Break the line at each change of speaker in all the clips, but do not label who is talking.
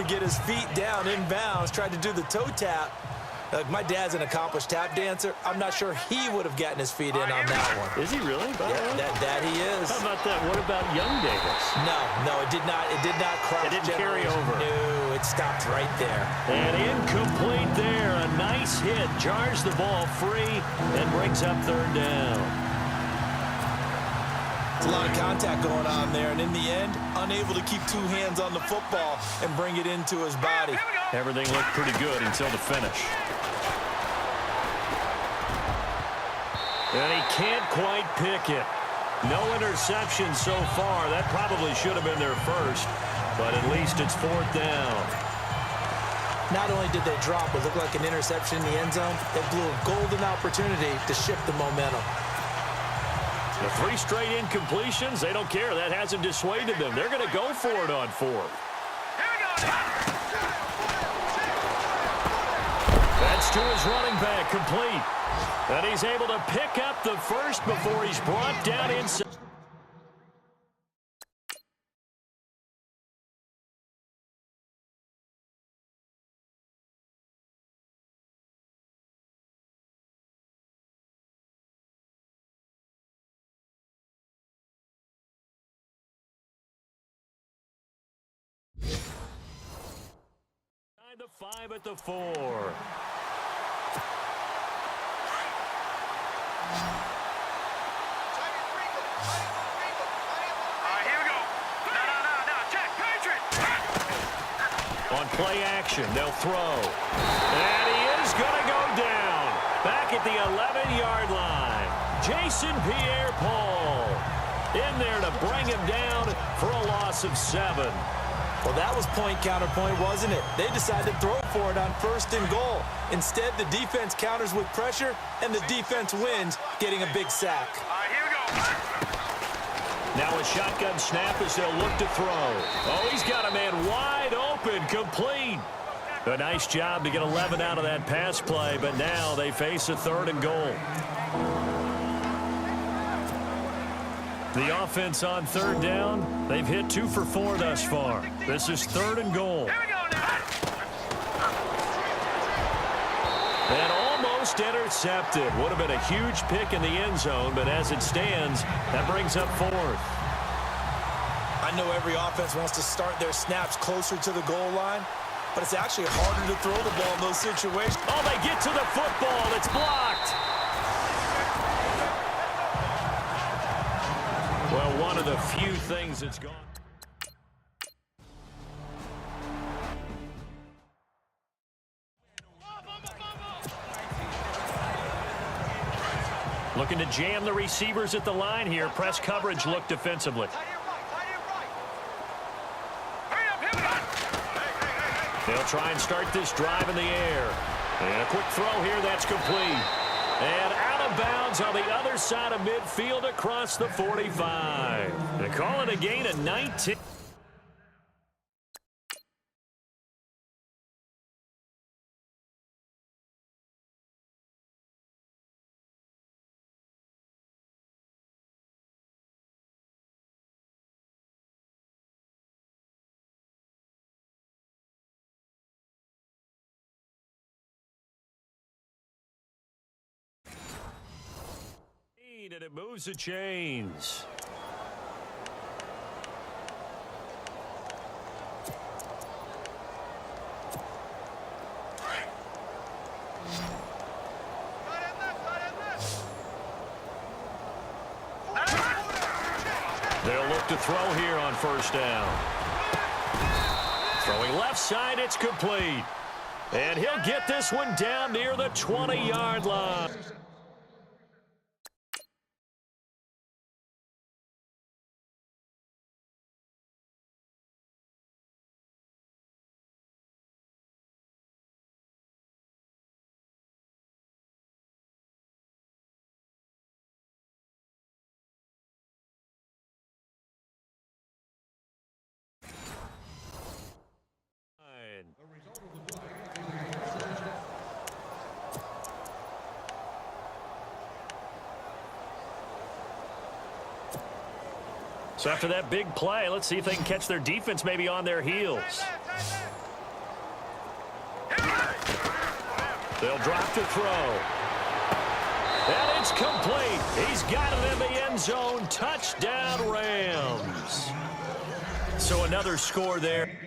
get his feet down inbounds, tried to do the toe tap. My dad's an accomplished tap dancer. I'm not sure he would have gotten his feet in on that one.
Is he really?
Yeah, that he is.
How about that? What about young Davis?
No, it did not. It did not cross.
It didn't carry over.
No, it stopped right there.
And incomplete there. A nice hit. Jars the ball free and brings up third down.
It's a lot of contact going on there, and in the end, unable to keep two hands on the football and bring it into his body.
Everything looked pretty good until the finish. And he can't quite pick it. No interception so far. That probably should have been their first, but at least it's fourth down.
Not only did they drop what looked like an interception in the end zone, they blew a golden opportunity to shift the momentum.
The 3 straight incompletions, they don't care. That hasn't dissuaded them. They're going to go for it on fourth. That's to his running back, complete. And he's able to pick up the first before he's brought down inside. The 5 at the 4.
Here we go. No. Check. Patriot.
On play action, they'll throw. And he is going to go down. Back at the 11-yard line. Jason Pierre-Paul in there to bring him down for a loss of 7.
Well, that was point counterpoint, wasn't it? They decided to throw for it on 1st and goal. Instead, the defense counters with pressure, and the defense wins, getting a big sack.
Here we go.
Now a shotgun snap as they'll look to throw. Oh, he's got a man wide open, complete. A nice job to get 11 out of that pass play, but now they face a 3rd and goal. The offense on 3rd down, they've hit 2 for 4 thus far. This is 3rd and goal.
Here we go now.
And almost intercepted. Would have been a huge pick in the end zone, but as it stands, that brings up 4th.
I know every offense wants to start their snaps closer to the goal line, but it's actually harder to throw the ball in those situations.
Oh, they get to the football. It's blocked. Well, one of the few things that's gone. Looking to jam the receivers at the line here. Press coverage look defensively. They'll try and start this drive in the air. And a quick throw here, that's complete. And out of bounds on the other side of midfield across the 45. They call it a gain of 19. And it moves the chains. They'll look to throw here on 1st down. Throwing left side, it's complete. And he'll get this one down near the 20-yard line. So after that big play, let's see if they can catch their defense maybe on their heels. They'll drop to throw. And it's complete. He's got it in the end zone. Touchdown, Rams. So another score there.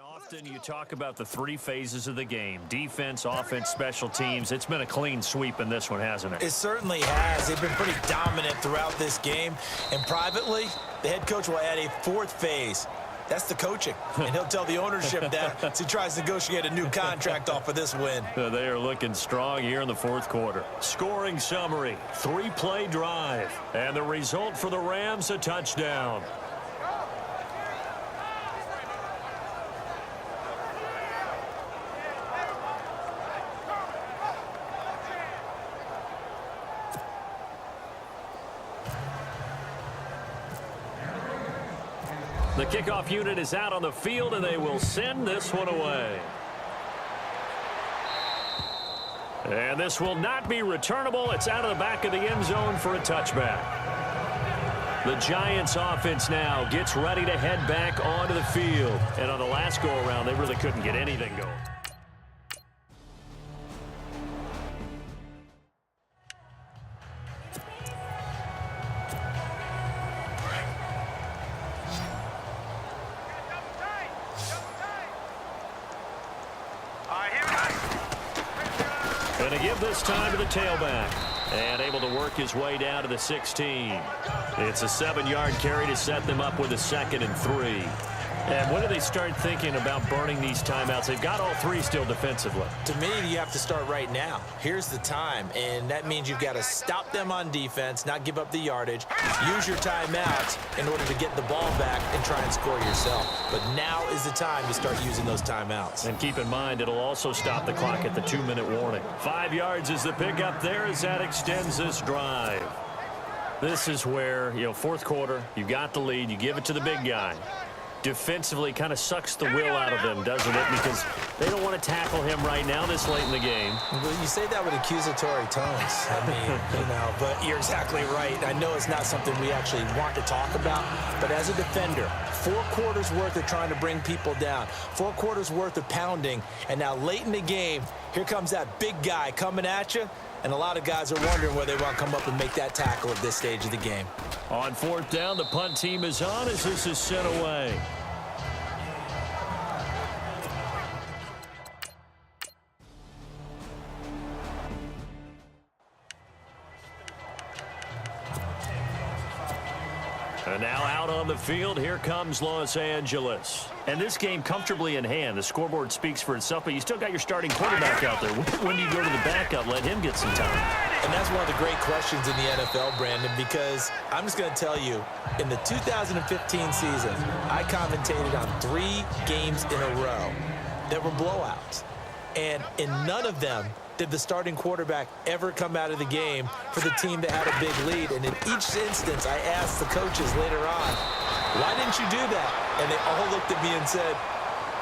Often you talk about the three phases of the game: defense, offense, special teams. It's been a clean sweep in this one, hasn't it?
It certainly has. They've been pretty dominant throughout this game. And privately, the head coach will add a fourth phase. That's the coaching. And he'll tell the ownership that as he tries to negotiate a new contract off of this win.
They are looking strong here in the fourth quarter. Scoring summary, 3-play drive. And the result for the Rams, a touchdown. The kickoff unit is out on the field, and they will send this one away. And this will not be returnable. It's out of the back of the end zone for a touchback. The Giants offense now gets ready to head back onto the field. And on the last go-around, they really couldn't get anything going. Going to give this time to the tailback. And able to work his way down to the 16. It's a 7-yard carry to set them up with a 2nd and 3. And when do they start thinking about burning these timeouts? They've got all three still defensively.
To me, you have to start right now. Here's the time, and that means you've got to stop them on defense, not give up the yardage, use your timeouts in order to get the ball back and try and score yourself. But now is the time to start using those timeouts.
And keep in mind, it'll also stop the clock at the 2-minute warning. 5 yards is the pickup there as that extends this drive. This is where, fourth quarter, you got the lead, you give it to the big guy. Defensively kind of sucks the will out of them, doesn't it? Because they don't want to tackle him right now this late in the game.
Well, you say that with accusatory tones. I mean, but you're exactly right. I know it's not something we actually want to talk about, but as a defender, 4 quarters worth of trying to bring people down, 4 quarters worth of pounding, and now late in the game, here comes that big guy coming at you, and a lot of guys are wondering whether they want to come up and make that tackle at this stage of the game.
On 4th down, the punt team is on as this is sent away. And now out on the field, here comes Los Angeles. And this game comfortably in hand. The scoreboard speaks for itself, but you still got your starting quarterback out there. When do you go to the backup? Let him get some time.
And that's one of the great questions in the NFL, Brandon, because I'm just going to tell you, in the 2015 season, I commentated on 3 games in a row that were blowouts. And in none of them did the starting quarterback ever come out of the game for the team that had a big lead. And in each instance, I asked the coaches later on, why didn't you do that? And they all looked at me and said,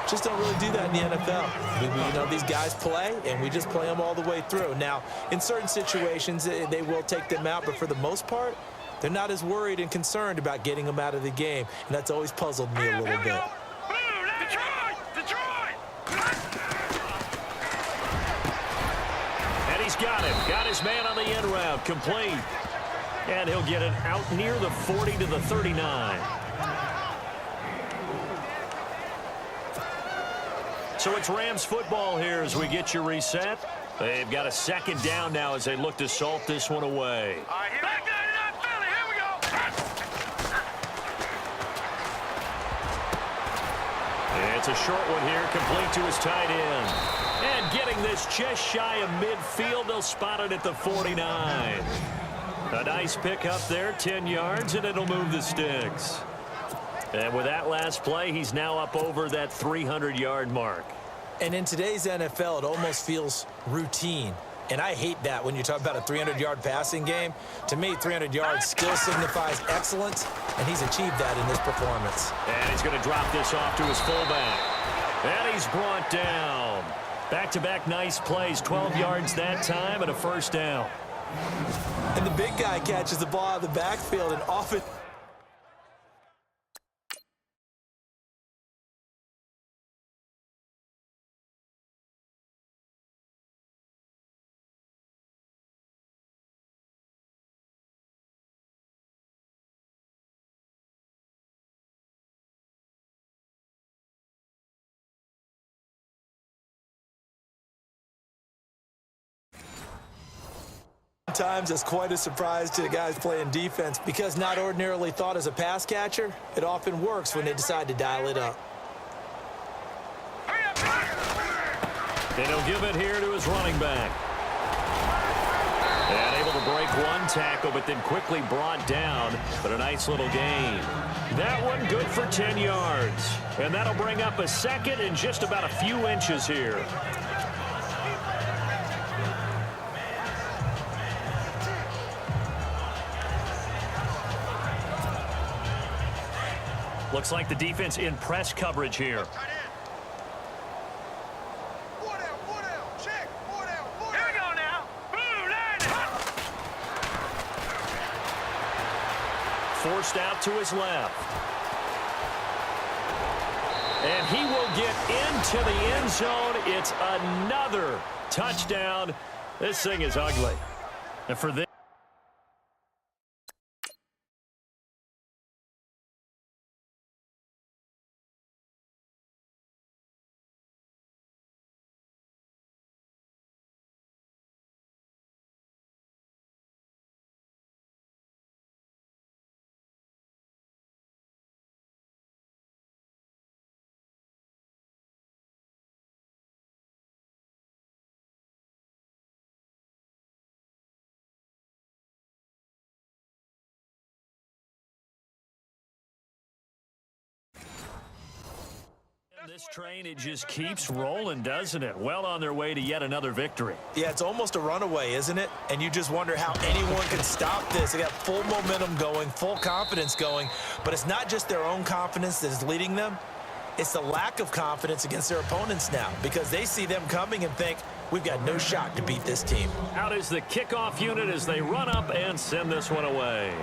just don't really do that in the NFL. These guys play, and we just play them all the way through. Now, in certain situations, they will take them out, but for the most part, they're not as worried and concerned about getting them out of the game, and that's always puzzled me a little bit.
And he's got him. Got his man on the end route. Complete. And he'll get it out near the 40 to the 39. So it's Rams football here as we get you reset. They've got a 2nd down now as they look to salt this one away.
Back 99 Philly, here we go.
It's a short one here, complete to his tight end. And getting this just shy of midfield, they'll spot it at the 49. A nice pickup there, 10 yards, and it'll move the sticks. And with that last play, he's now up over that 300-yard mark.
And in today's NFL, it almost feels routine. And I hate that when you talk about a 300-yard passing game. To me, 300 yards still signifies excellence, and he's achieved that in this performance.
And he's going to drop this off to his fullback. And he's brought down. Back-to-back nice plays, 12 yards that time and a first down.
And the big guy catches the ball out of the backfield and often... Sometimes it's quite a surprise to the guys playing defense because not ordinarily thought as a pass catcher, it often works when they decide to dial it up.
And he'll give it here to his running back. And able to break one tackle, but then quickly brought down, but a nice little gain. That one good for 10 yards. And that'll bring up a second and just about a few inches here. Looks like the defense in press coverage here. Forced out to his left. And he will get into the end zone. It's another touchdown. This thing is ugly. And for this, this train, it just keeps rolling, doesn't it? Well on their way to yet another victory.
Yeah, it's almost a runaway, isn't it? And you just wonder how anyone can stop this. They got full momentum going, full confidence going. But it's not just their own confidence that is leading them. It's the lack of confidence against their opponents now because they see them coming and think, we've got no shot to beat this team.
Out is the kickoff unit as they run up and send this one away.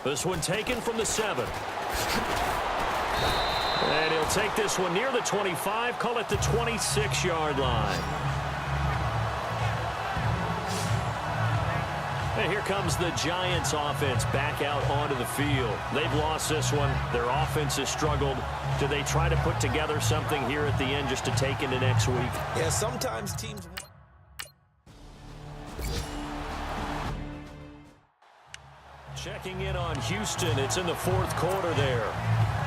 This one taken from the 7. And he'll take this one near the 25, call it the 26-yard line. And here comes the Giants offense back out onto the field. They've lost this one. Their offense has struggled. Do they try to put together something here at the end just to take into next week?
Yeah, sometimes teams...
Checking in on Houston. It's in the 4th quarter there.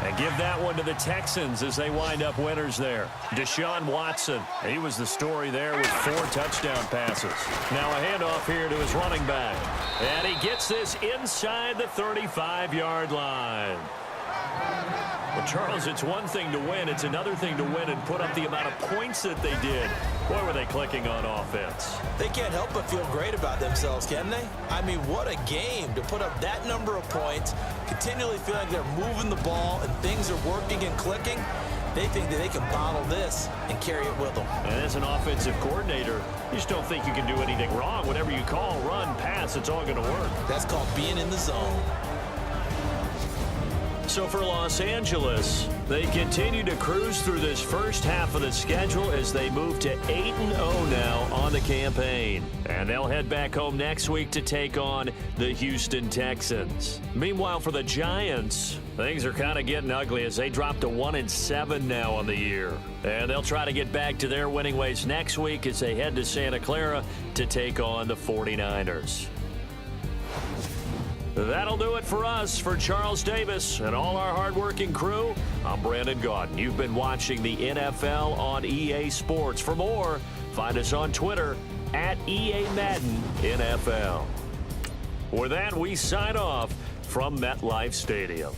And give that one to the Texans as they wind up winners there. Deshaun Watson, he was the story there with 4 touchdown passes. Now a handoff here to his running back. And he gets this inside the 35-yard line. Well, Charles, it's one thing to win. It's another thing to win and put up the amount of points that they did. Boy, were they clicking on offense.
They can't help but feel great about themselves, can they? I mean, what a game to put up that number of points, continually feel like they're moving the ball and things are working and clicking. They think that they can bottle this and carry it with them.
And as an offensive coordinator, you just don't think you can do anything wrong. Whatever you call, run, pass, it's all going to work.
That's called being in the zone.
So for Los Angeles, they continue to cruise through this first half of the schedule as they move to 8-0 now on the campaign. And they'll head back home next week to take on the Houston Texans. Meanwhile, for the Giants, things are kind of getting ugly as they drop to 1-7 now on the year. And they'll try to get back to their winning ways next week as they head to Santa Clara to take on the 49ers. That'll do it for us. For Charles Davis and all our hardworking crew, I'm Brandon Gaudin. You've been watching the NFL on EA Sports. For more, find us on Twitter at EA Madden NFL. With that, we sign off from MetLife Stadium.